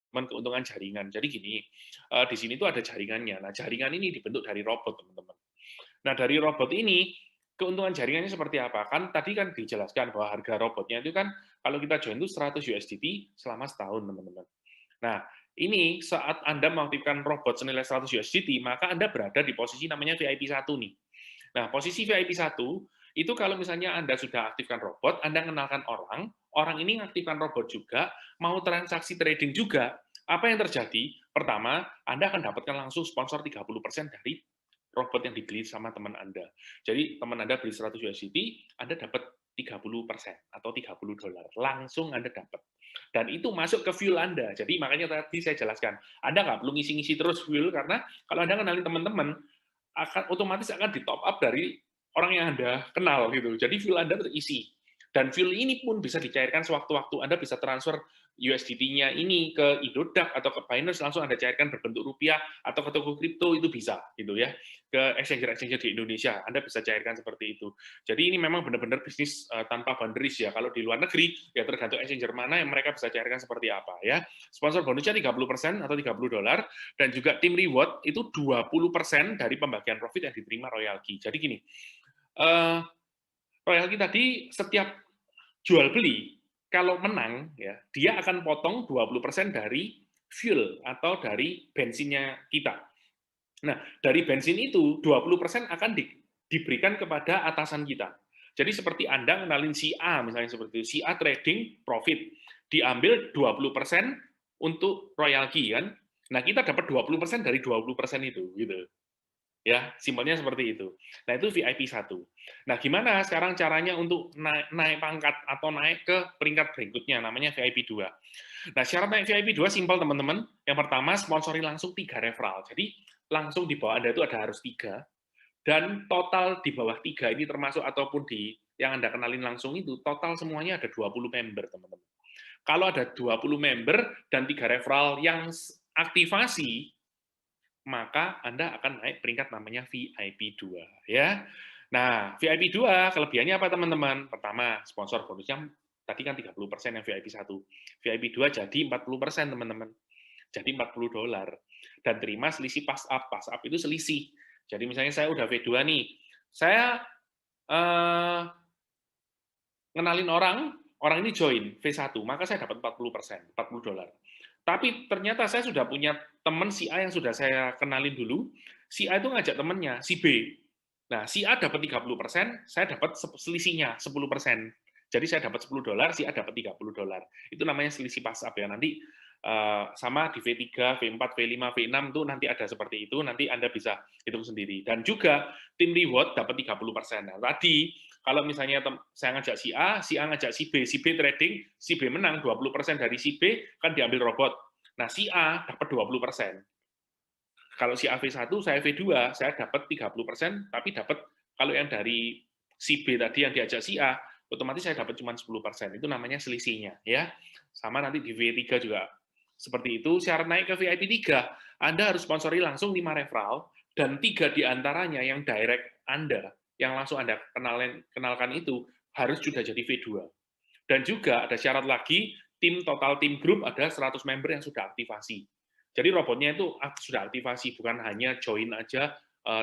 keuntungan jaringan. Jadi gini, di sini tuh ada jaringannya. Nah, jaringan ini dibentuk dari robot, teman-teman. Nah, dari robot ini, keuntungan jaringannya seperti apa? Kan tadi kan dijelaskan bahwa harga robotnya itu kan kalau kita join itu 100 USDT selama setahun, teman-teman. Nah, ini saat Anda mengaktifkan robot senilai 100 USDT, maka Anda berada di posisi namanya VIP 1 nih. Nah, posisi VIP 1 itu kalau misalnya Anda sudah aktifkan robot, Anda kenalkan orang, orang ini mengaktifkan robot juga, mau transaksi trading juga, apa yang terjadi? Pertama, Anda akan dapatkan langsung sponsor 30% dari robot yang dibeli sama teman Anda. Jadi teman Anda beli 100 USDT, Anda dapat 30% atau $30. Langsung Anda dapat. Dan itu masuk ke fuel Anda. Jadi makanya tadi saya jelaskan, Anda nggak perlu ngisi-ngisi terus fuel, karena kalau Anda kenalin teman-teman, akan otomatis akan di top up dari orang yang Anda kenal gitu. Jadi fuel Anda terisi. Dan fuel ini pun bisa dicairkan sewaktu-waktu. Anda bisa transfer USDT-nya ini ke Indodax atau ke Binance, langsung Anda cairkan berbentuk rupiah, atau ke toko kripto, itu bisa gitu ya. Ke exchange-exchange di Indonesia, Anda bisa cairkan seperti itu. Jadi ini memang benar-benar bisnis tanpa boundaries ya. Kalau di luar negeri, ya tergantung exchanger mana yang mereka bisa cairkan seperti apa ya. Sponsor bonusnya 30% atau $30, dan juga tim reward itu 20% dari pembagian profit yang diterima royalty. Jadi gini, royalty tadi setiap jual beli, kalau menang, ya, dia akan potong 20% dari fuel atau dari bensinnya kita. Nah, dari bensin itu 20% akan diberikan kepada atasan kita. Jadi seperti Anda kenalin si A, misalnya seperti itu, si A trading profit, diambil 20% untuk royalty kan. Nah, kita dapat 20% dari 20% itu gitu. Ya, simpelnya seperti itu. Nah, itu VIP 1. Nah, gimana sekarang caranya untuk naik pangkat atau naik ke peringkat berikutnya, namanya VIP 2. Nah, syarat naik VIP 2 simpel, teman-teman. Yang pertama, sponsori langsung 3 referral. Jadi, langsung di bawah Anda itu ada harus 3, dan total di bawah 3 ini termasuk ataupun di yang Anda kenalin langsung itu, total semuanya ada 20 member, teman-teman. Kalau ada 20 member dan 3 referral yang aktivasi, maka Anda akan naik peringkat namanya VIP 2 ya. Nah, VIP 2 kelebihannya apa, teman-teman? Pertama, sponsor bonusnya tadi kan 30% yang VIP 1. VIP 2 jadi 40%, teman-teman. Jadi $40. Dan terima selisih pass up. Pass up itu selisih. Jadi misalnya saya udah V2 nih. Saya ngenalin orang, orang ini join V1, maka saya dapat 40%, $40. Tapi ternyata saya sudah punya teman si A yang sudah saya kenalin dulu, si A itu ngajak temannya, si B. Nah, si A dapat 30%, saya dapat selisihnya 10%. Jadi saya dapat $10, si A dapat $30. Itu namanya selisih pass up ya. Nanti sama di V3, V4, V5, V6 tuh nanti ada seperti itu, nanti Anda bisa hitung sendiri. Dan juga tim reward dapat 30%. Nah, tadi kalau misalnya saya ngajak si A ngajak si B trading, si B menang 20% dari si B, kan diambil robot. Nah, si A dapat 20%. Kalau si A V1, saya V2, saya dapat 30%, tapi dapat kalau yang dari si B tadi yang diajak si A, otomatis saya dapat cuma 10%. Itu namanya selisihnya. Ya. Sama nanti di V3 juga seperti itu. Syarat naik ke VIP 3, Anda harus sponsori langsung 5 referral, dan 3 diantaranya yang direct Anda, yang langsung Anda kenalkan itu, harus sudah jadi V2. Dan juga ada syarat lagi, total tim grup ada 100 member yang sudah aktivasi. Jadi robotnya itu sudah aktivasi, bukan hanya join aja,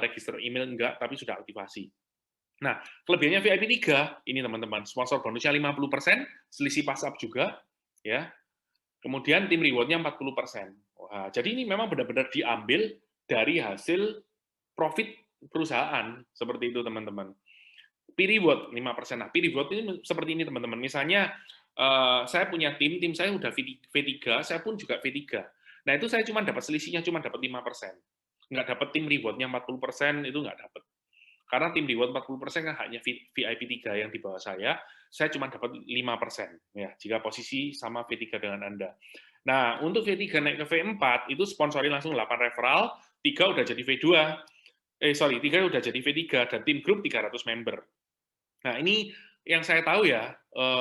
register email enggak, tapi sudah aktivasi. Nah, kelebihannya VIP 3, ini teman-teman, sponsor bonusnya 50%, selisih pass up juga, ya. Kemudian tim reward-nya 40%. Wah, jadi ini memang benar-benar diambil dari hasil profit perusahaan, seperti itu teman-teman. P-reward 5%. Nah, P-reward ini seperti ini teman-teman. Misalnya, saya punya tim saya udah V3, saya pun juga V3. Nah, itu saya cuma dapat selisihnya cuma dapat 5%. Nggak dapat tim reward-nya 40%, itu nggak dapat. Karena tim reward 40% kan hanya VIP 3 yang di bawah saya cuma dapat 5%. Ya, jika posisi sama V3 dengan Anda. Nah, untuk V3 naik ke V4, itu sponsori langsung 8 referral, 3 udah jadi V2. 3 udah jadi V3, dan tim grup 300 member. Nah, ini yang saya tahu ya,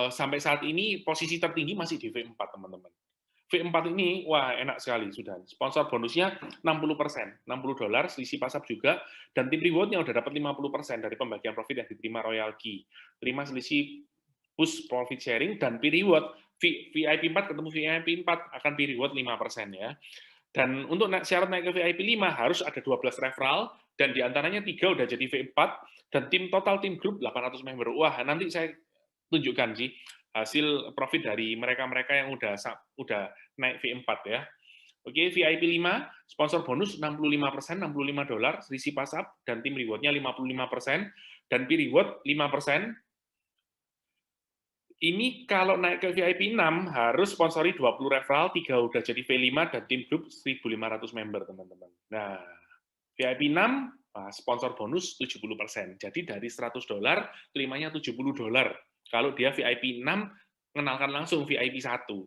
sampai saat ini posisi tertinggi masih di V4, teman-teman. V4 ini, wah, enak sekali sudah. Sponsor bonusnya 60%, $60, selisih pasar juga, dan tim reward-nya udah dapat 50% dari pembagian profit yang diterima royalty. Terima selisih push profit sharing, dan P-reward VIP 4 ketemu VIP 4 akan fee reward 5% ya. Dan untuk syarat naik ke VIP 5 harus ada 12 referral, dan diantaranya 3 udah jadi V4, dan total tim grup 800 member. Wah, nanti saya tunjukkan sih hasil profit dari mereka-mereka yang udah naik V4 ya. Oke, VIP 5, sponsor bonus 65%, $65, selisih pass up, dan tim reward-nya 55%, dan fee reward 5%. Ini kalau naik ke VIP 6, harus sponsori 20 referral, 3 udah jadi V5, dan tim grup 1.500 member, teman-teman. Nah, VIP 6, sponsor bonus 70%. Jadi dari $100, terimanya $70. Kalau dia VIP 6, kenalkan langsung VIP 1.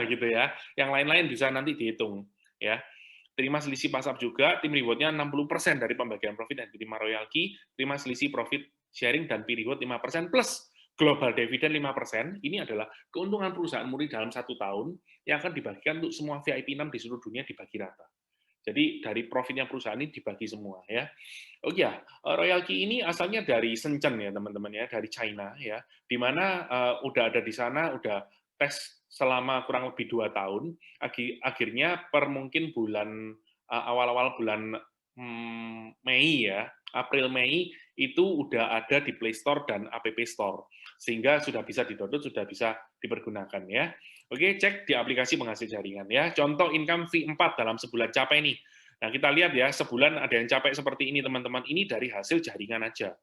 Gitu ya. Yang lain-lain bisa nanti dihitung. Ya. Terima selisih pasap juga, tim reward-nya 60% dari pembagian profit dan terima royalti, terima selisih profit sharing dan fee reward 5%, plus global dividend 5%. Ini adalah keuntungan perusahaan murni dalam 1 tahun yang akan dibagikan untuk semua VIP 6 di seluruh dunia, dibagi rata. Jadi dari profitnya perusahaan ini dibagi semua ya. Oh ya, royalti ini asalnya dari Shenzhen ya teman-teman ya, dari China ya, di mana udah ada di sana, udah tes selama kurang lebih 2 tahun. Akhirnya per mungkin bulan awal-awal bulan Mei ya, April Mei itu udah ada di Play Store dan App Store, sehingga sudah bisa di-download, sudah bisa dipergunakan ya. Oke, cek di aplikasi penghasil jaringan ya. Contoh income V4 dalam sebulan capai nih. Nah, kita lihat ya, sebulan ada yang capai seperti ini, teman-teman. Ini dari hasil jaringan aja.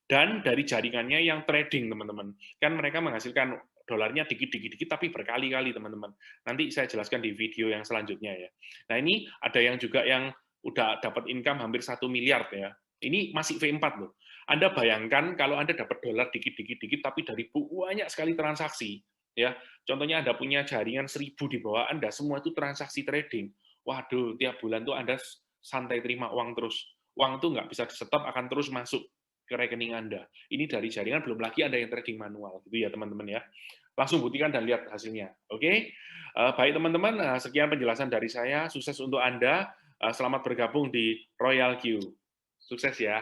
Dan dari jaringannya yang trading, teman-teman. Kan mereka menghasilkan dolarnya dikit-dikit, tapi berkali-kali, teman-teman. Nanti saya jelaskan di video yang selanjutnya ya. Nah, ini ada yang juga yang udah dapat income hampir 1 miliar ya. Ini masih V4 loh. Anda bayangkan kalau Anda dapat dolar dikit-dikit, tapi dari banyak sekali transaksi, ya. Contohnya Anda punya jaringan 1.000 di bawah Anda, semua itu transaksi trading. Waduh, tiap bulan tuh Anda santai terima uang terus. Uang itu nggak bisa di-stop, akan terus masuk ke rekening Anda. Ini dari jaringan, belum lagi ada yang trading manual. Gitu ya, teman-teman ya. Langsung buktikan dan lihat hasilnya. Oke? Baik, teman-teman. Sekian penjelasan dari saya. Sukses untuk Anda. Selamat bergabung di Royal Q. Sukses ya.